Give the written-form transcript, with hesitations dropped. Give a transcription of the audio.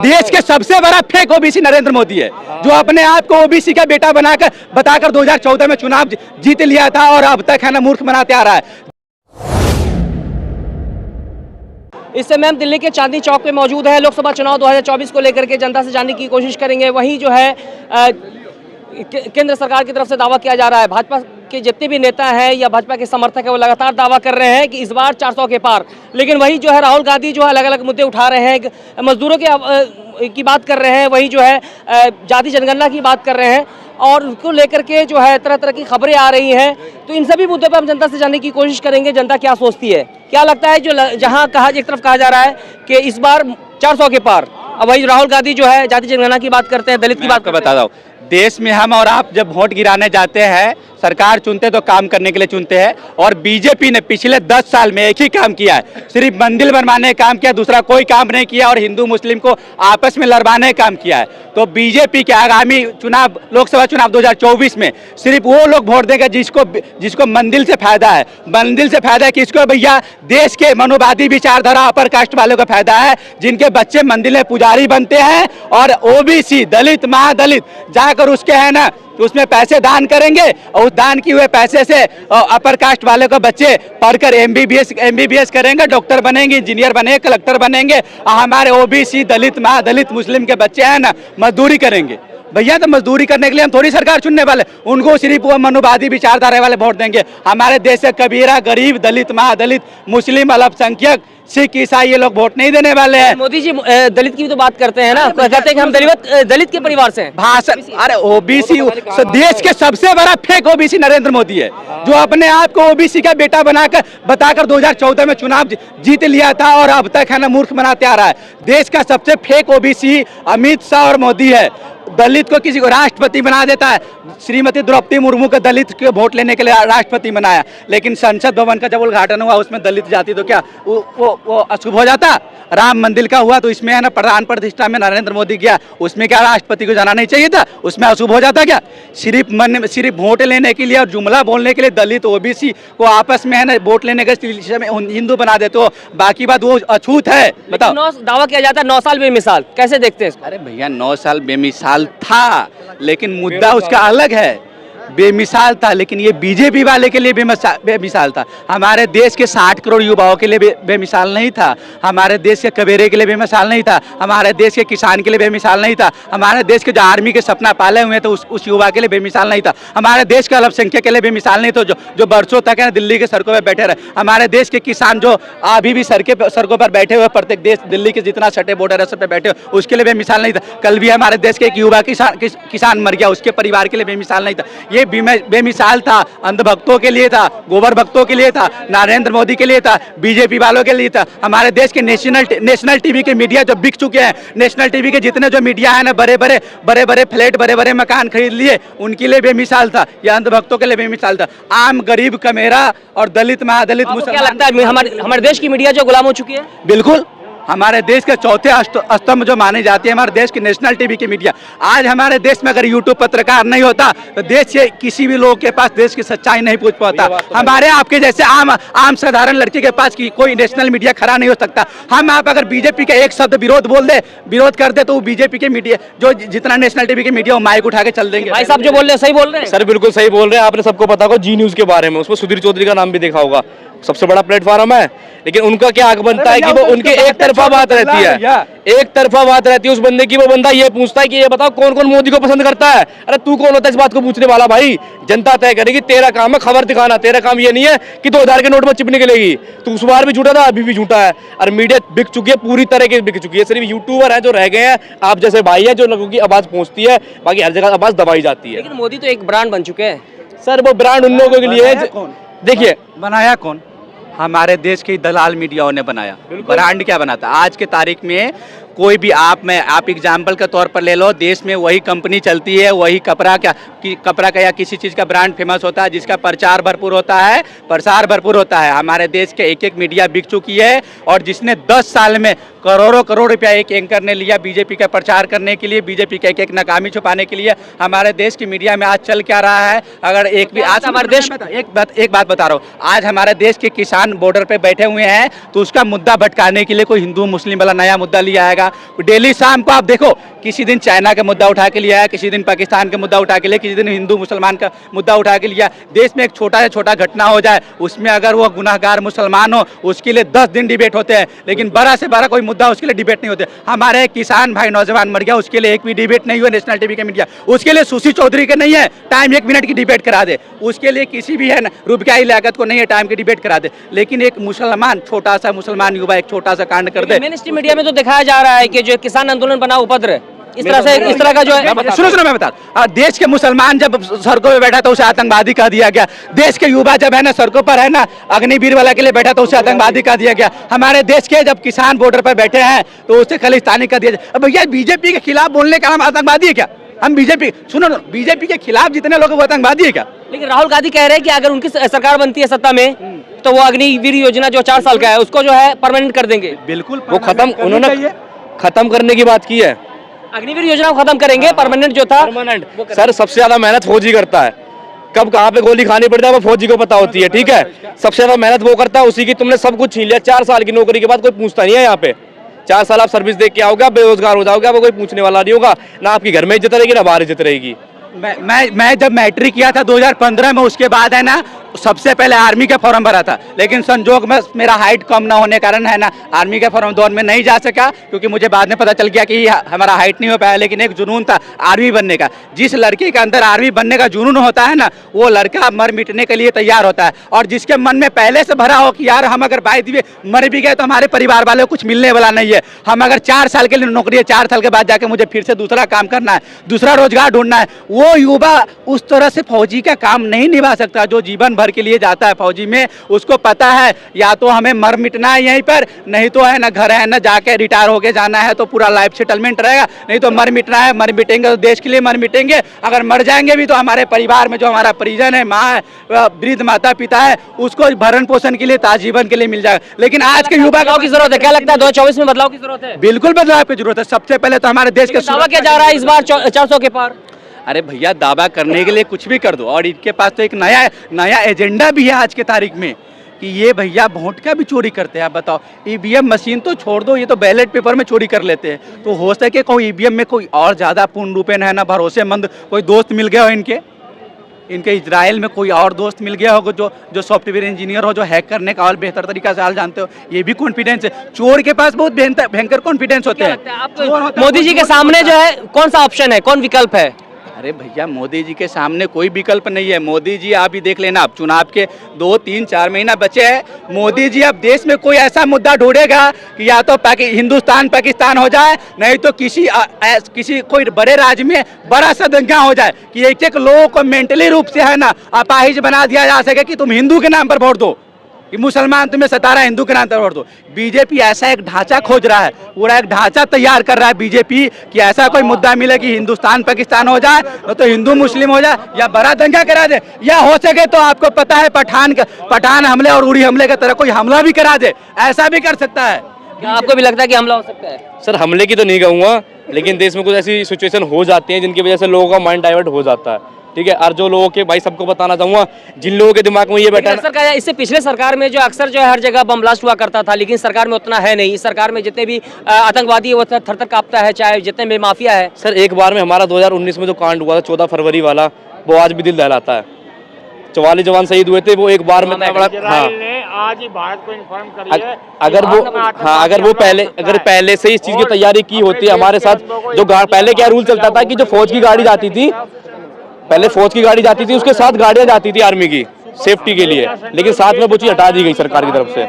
देश के सबसे बड़ा फेक ओबीसी नरेंद्र मोदी है, जो अपने आप को ओबीसी का बेटा बनाकर बताकर 2014 में चुनाव जीत लिया था और अब तक है ना मूर्ख बनाते आ रहा है। इस समय हम दिल्ली के चांदनी चौक पे मौजूद है। लोकसभा चुनाव 2024 को लेकर के जनता से जानने की कोशिश करेंगे। वहीं जो है केंद्र सरकार की तरफ से दावा किया जा रहा है, भाजपा के जितने भी नेता हैं या भाजपा के समर्थक हैं वो लगातार दावा कर रहे हैं कि इस बार 400 के पार। लेकिन वही जो है राहुल गांधी जो है अलग अलग मुद्दे उठा रहे हैं, मजदूरों की बात कर रहे हैं, वही जो है जाति जनगणना की बात कर रहे हैं और उसको लेकर के जो है तरह तरह की खबरें आ रही हैं। तो इन सभी मुद्दों पर हम जनता से जानने की कोशिश करेंगे, जनता क्या सोचती है, क्या लगता है। जो जहाँ एक तरफ कहा जा रहा है कि इस बार 400 के पार, अब वही राहुल गांधी जो है जाति जनगणना की बात करते हैं, दलित की बात बता रहा हूँ। देश में हम और आप जब वोट गिराने जाते हैं, सरकार चुनते तो काम करने के लिए चुनते हैं, और बीजेपी ने पिछले 10 साल में एक ही काम किया है, सिर्फ मंदिर बनवाने का काम किया, दूसरा कोई काम नहीं किया, और हिंदू मुस्लिम को आपस में लड़वाने का काम किया है। तो बीजेपी के आगामी चुनाव, लोकसभा चुनाव 2024 में सिर्फ वो लोग वोट देंगे जिसको मंदिर से फायदा है। मंदिर से फायदा है किसको भैया? देश के मनुवादी विचारधारा अपर कास्ट वालों को फायदा है, जिनके बच्चे मंदिर में पुजारी बनते हैं, और ओबीसी दलित महादलित जाकर उसके है ना उसमें पैसे दान करेंगे, और उस दान किए हुए पैसे से अपर कास्ट वाले को बच्चे पढ़कर एमबीबीएस करेंगे, डॉक्टर बनेंगे, इंजीनियर बनेंगे, कलेक्टर बनेंगे, और हमारे ओबीसी दलित महादलित मुस्लिम के बच्चे हैं ना मजदूरी करेंगे। भैया तो मजदूरी करने के लिए हम थोड़ी सरकार चुनने वाले, उनको सिर्फ वो मनुवादी विचारधारा वाले वोट देंगे। हमारे देश से कबीरा, गरीब, दलित महादलित, मुस्लिम, अल्पसंख्यक, सिख, ईसाई ये लोग वोट नहीं देने वाले हैं। मोदी जी दलित की भी तो बात करते हैं ना, कहते हैं कि हम दलित के परिवार से हैं। भाषण, अरे ओबीसी देश के सबसे बड़ा फेक ओबीसी नरेंद्र मोदी है, जो अपने आप को ओबीसी का बेटा बनाकर बताकर 2014 में चुनाव जीत लिया था और अब तक है ना मूर्ख बनाते आ रहा है। देश का सबसे फेक ओबीसी अमित शाह और मोदी है। दलित को किसी को राष्ट्रपति बना देता है। श्रीमती द्रौपदी मुर्मू को दलित के वोट लेने के लिए राष्ट्रपति बनाया, लेकिन संसद भवन का जब उद्घाटन हुआ उसमें दलित जाति तो क्या वो अशुभ हो जाता? राम मंदिर का हुआ तो इसमें है ना प्रधान प्रतिष्ठा में नरेंद्र मोदी गया, उसमें क्या राष्ट्रपति को जाना नहीं चाहिए था? उसमें अशुभ हो जाता क्या? सिर्फ वोट लेने के लिए और जुमला बोलने के लिए दलित ओबीसी को आपस में है ना वोट लेने के हिंदू बना देते हो, बाकी बात वो अछूत है। बताओ, दावा किया जाता है 9 साल बेमिसाल, कैसे देखते हैं? अरे भैया 9 साल बेमिसाल था, लेकिन मुद्दा उसका अलग है। बेमिसाल था, लेकिन ये बीजेपी वाले के लिए बेमिसाल था। हमारे देश के 60 करोड़ युवाओं के लिए बेमिसाल नहीं था, हमारे देश के कबीरे के लिए बेमिसाल नहीं था, हमारे देश के किसान के लिए बेमिसाल नहीं था, हमारे देश के जो आर्मी के सपना पाले हुए थे उस युवा के लिए बेमिसाल नहीं था, हमारे देश के अल्पसंख्यक के लिए बेमिसाल नहीं था जो बरसों तक है दिल्ली के सड़कों पर बैठे रहे, हमारे देश के किसान जो अभी भी सड़कों पर बैठे हुए, प्रत्येक देश दिल्ली के जितना सटे बॉर्डर है सब पे बैठे हुए, उसके लिए बेमिसाल नहीं था। कल भी हमारे देश के एक युवा किसान मर गया, उसके परिवार के लिए बेमिसाल नहीं था। ये बेमिसाल था, अंधभक्तों के लिए था, गोबर भक्तों के लिए था, नरेंद्र मोदी के लिए था, बीजेपी वालों के लिए था। हमारे देश के नेशनल टीवी के मीडिया जो बिक चुके हैं, नेशनल टीवी के जितने जो मीडिया है ना बड़े बड़े फ्लैट, बड़े बड़े मकान खरीद लिए, उनके लिए बेमिसाल था, या अंधभक्तों के लिए बेमिसाल था। आम गरीब कमेरा और दलित महादलित मुसलमान, क्या लगता है हमारे देश की मीडिया जो गुलाम हो चुकी है? बिल्कुल, हमारे देश के चौथे स्तंभ जो माने जाते हैं हमारे देश की नेशनल टीवी की मीडिया। आज हमारे देश में अगर यूट्यूब पत्रकार नहीं होता तो देश से किसी भी लोग के पास देश की सच्चाई नहीं पूछ पाता। हमारे आपके जैसे आम साधारण लड़के के पास कोई नेशनल मीडिया खड़ा नहीं हो सकता। हम आप अगर बीजेपी का एक शब्द विरोध कर दे तो वो बीजेपी के मीडिया जो जितना नेशनल टीवी की मीडिया वो माइक उठा के चल देंगे। भाई साहब जो बोल रहे हैं सही बोल रहे हैं? सर बिल्कुल सही बोल रहे हैं। आपने सबको पता होगा जी न्यूज के बारे में, उसमें सुधीर चौधरी का नाम भी देखा होगा, सबसे बड़ा प्लेटफॉर्म है, लेकिन उनका क्या हक बनता है कि वो उनके एक तरफा बात रहती है, एक तरफा बात रहती है उस बंदे की। वो बंदा ये पूछता है कि ये बताओ कौन कौन मोदी को पसंद करता है। अरे तू कौन होता है इस बात को पूछने वाला? भाई जनता तय करेगी, तेरा काम है खबर दिखाना, तेरा काम ये नहीं है कि 2000 के नोट में चिपने के लेगी। तो उस बार भी झूठा था, अभी भी झूठा है, और मीडिया बिक चुकी है, पूरी तरह की बिक चुकी है। सिर्फ यूट्यूबर है जो रह गए हैं, आप जैसे भाई है जो लोगों की आवाज पहुंचती है, बाकी हर जगह आवाज दबाई जाती है। लेकिन मोदी तो एक ब्रांड बन चुके हैं। सर वो ब्रांड उन लोगों के लिए, देखिए बनाया कौन? हमारे देश के दलाल मीडियाओं ने बनाया। ब्रांड क्या बनाता? आज के तारीख में कोई भी आप एग्जाम्पल के तौर पर ले लो, देश में वही कंपनी चलती है, वही कपड़ा का या किसी चीज़ का ब्रांड फेमस होता है जिसका प्रचार भरपूर होता है, प्रसार भरपूर होता है। हमारे देश के एक मीडिया बिक चुकी है, और जिसने 10 साल में करोड़ों करोड़ रुपया एक एंकर ने लिया बीजेपी का प्रचार करने के लिए, बीजेपी का एक नाकामी छुपाने के लिए। हमारे देश की मीडिया में आज चल क्या रहा है, अगर एक भी आज हमारे देश एक बात बता रहा हूँ, आज हमारे देश के किसान बॉर्डर पे बैठे हुए हैं तो उसका मुद्दा भटकाने के लिए कोई हिंदू मुस्लिम वाला नया मुद्दा लिया आएगा। डेली शाम को आप देखो, किसी दिन चाइना का मुद्दा उठा के लिया है, किसी दिन पाकिस्तान का मुद्दा उठा के लिया, किसी दिन हिंदू मुसलमान का मुद्दा उठा के लिया। देश में एक छोटा से छोटा घटना हो जाए, उसमें अगर वो गुनाहगार मुसलमान हो उसके लिए 10 दिन डिबेट होते हैं, लेकिन बड़ा से बड़ा कोई मुद्दा उसके लिए डिबेट नहीं होते। हमारे किसान भाई नौजवान मर गया, उसके लिए एक भी डिबेट नहीं हुआ नेशनल टीवी के मीडिया। उसके लिए सुशी चौधरी के नहीं है टाइम 1 मिनट की डिबेट करा दे, उसके लिए किसी भी है ना रुपया लागत को नहीं है टाइम की डिबेट करा दे। लेकिन एक मुसलमान, छोटा सा मुसलमान युवा एक छोटा सा कांड कर दे। मेन स्ट्रीम मीडिया में तो दिखाया जा रहा है कि जो किसान आंदोलन बना उपद्रव, इस तरह का जो है। सुनो मैं बता, देश के मुसलमान जब सड़कों पे बैठा तो उसे आतंकवादी कह दिया गया। देश के युवा जब है ना सड़कों पर है ना अग्निवीर वाला के लिए बैठा तो उसे आतंकवादी कह दिया गया। हमारे देश के जब किसान बॉर्डर पर बैठे हैं तो उसे खालिस्तानी कह दिया जाए। अब भैया बीजेपी के खिलाफ बोलने का हम आतंकवादी है क्या? हम बीजेपी, सुनो ना, बीजेपी के खिलाफ जितने लोग वो आतंकवादी है क्या? लेकिन राहुल गांधी कह रहे हैं कि अगर उनकी सरकार बनती है सत्ता में तो वो अग्निवीर योजना जो 4 साल का है उसको जो है परमानेंट कर देंगे। बिल्कुल, वो उन्होंने खत्म करने की बात की है। अग्निवीर योजना को खत्म करेंगे, परमानेंट जो था परमानेंट। सर सबसे ज्यादा मेहनत फौजी करता है, कब कहाँ पे गोली खानी पड़ता है वो फौजी को पता होती है, ठीक है। सबसे ज्यादा मेहनत वो करता है, उसी की तुमने सब कुछ छीन लिया। 4 साल की नौकरी के बाद कोई पूछता नहीं है यहाँ पे। 4 साल आप सर्विस देख के आओगे, आप बेरोजगार हो जाओगे, आपको कोई पूछने वाला नहीं होगा। ना आपकी घर में इज्जत रहेगी ना बाहर इज्जत रहेगी। मैं जब मैट्रिक किया था 2015 में, उसके बाद है ना सबसे पहले आर्मी का फॉर्म भरा था, लेकिन संजोग में मेरा हाइट कम ना होने कारण है ना आर्मी का फॉर्म दौर में नहीं जा सका, क्योंकि मुझे बाद में पता चल गया कि हमारा हाइट नहीं हो पाया। लेकिन एक जुनून था आर्मी बनने का। जिस लड़के के अंदर आर्मी बनने का जुनून होता है ना, वो लड़का मर मिटने के लिए तैयार होता है। और जिसके मन में पहले से भरा हो कि यार हम अगर बाई दिए मर भी गए तो हमारे परिवार वालों को कुछ मिलने वाला नहीं है, हम अगर 4 साल के लिए नौकरी है, 4 साल के बाद जाके मुझे फिर से दूसरा काम करना है, दूसरा रोजगार ढूंढना है, वो युवा उस तरह से फौजी का काम नहीं निभा सकता जो जीवन भर के लिए जाता है फौजी में। उसको पता है या तो हमें मर मिटना है यहीं पर, नहीं तो है ना घर है ना जाके रिटायर होके जाना है तो पूरा लाइफ सेटलमेंट रहेगा, नहीं तो मर मिटना है। मर मिटेंगे तो देश के लिए मर मिटेंगे, अगर मर जाएंगे भी तो हमारे परिवार में जो हमारा परिजन है, माँ है, वृद्ध माता पिता है, उसको भरण पोषण के लिए ताजीवन के लिए मिल जाएगा। लेकिन आज के युवा की जरूरत है, क्या लगता है 2024 में बदलाव की जरूरत है? बिल्कुल बदलाव की जरूरत है। सबसे पहले तो हमारे देश के दावा किया जा रहा है इस बार 400 के पार। अरे भैया, दावा करने के लिए कुछ भी कर दो, और इनके पास तो एक नया एजेंडा भी है आज के तारीख में कि ये भैया वोट का भी चोरी करते हैं। आप बताओ, ईवीएम मशीन तो छोड़ दो, ये तो बैलेट पेपर में चोरी कर लेते हैं। तो हो सके कोई ईवीएम में कोई और ज़्यादा पूर्ण रूपेण है ना भरोसेमंद कोई दोस्त मिल गया हो इनके इजराइल में कोई और दोस्त मिल गया होगा जो सॉफ्टवेयर इंजीनियर हो, जो हैक करने का और बेहतर तरीका से हाल जानते हो। ये भी कॉन्फिडेंस है। चोर के पास बहुत भयंकर कॉन्फिडेंस होते हैं। मोदी जी के सामने जो है कौन सा ऑप्शन है, कौन विकल्प है? अरे भैया, मोदी जी के सामने कोई विकल्प नहीं है। मोदी जी आप ही देख लेना, अब चुनाव के 2, 3, 4 महीना बचे हैं। मोदी जी अब देश में कोई ऐसा मुद्दा ढूंढेगा कि या तो हिंदुस्तान पाकिस्तान हो जाए, नहीं तो किसी कोई बड़े राज्य में बड़ा सा दंगा हो जाए कि एक लोगों को मेंटली रूप से है ना अपाहिज बना दिया जा सके कि तुम हिंदू के नाम पर वोट दो, कि मुसलमान तुम्हें सता रहा है, हिंदू के नाम पर वोट दो। बीजेपी ऐसा एक ढांचा खोज रहा है, पूरा एक ढांचा तैयार कर रहा है बीजेपी कि ऐसा कोई मुद्दा मिले कि हिंदुस्तान पाकिस्तान हो जाए, तो हिंदू मुस्लिम हो जाए, या बड़ा दंगा करा दे, या हो सके तो आपको पता है पठान हमले और उड़ी हमले की तरह कोई हमला भी करा दे, ऐसा भी कर सकता है। क्या आपको भी लगता है कि हमला हो सकता है? सर हमले की तो नहीं कहूँगा, लेकिन देश में कुछ ऐसी सिचुएशन हो जाती है जिनकी वजह से लोगों का माइंड डाइवर्ट हो जाता है, ठीक है। और जो लोगों के भाई सबको बताना चाहूंगा, जिन लोगों के दिमाग में ये बैठा है, इससे पिछले सरकार में जो अक्सर जो है हर जगह बम ब्लास्ट हुआ करता था, लेकिन सरकार में उतना है नहीं। इस सरकार में जितने भी आतंकवादी वो थर-थर कांपता है, चाहे जितने भी माफिया है। सर एक बार में हमारा 2019 में जो कांड हुआ था 14 फरवरी वाला, वो आज भी दिल दहलाता है। 44 जवान शहीद हुए थे, वो एक बार में बड़ा। हाँ, आज ही भारत को इन्फॉर्म करी है। अगर वो पहले से इस चीज की तैयारी की होती है हमारे साथ, जो पहले क्या रूल चलता था कि जो फौज की गाड़ी जाती थी, पहले फौज की गाड़ी जाती थी, उसके साथ गाड़ियां जाती थी आर्मी की सेफ्टी के लिए, लेकिन साथ में वो चीज हटा दी गई सरकार की तरफ से।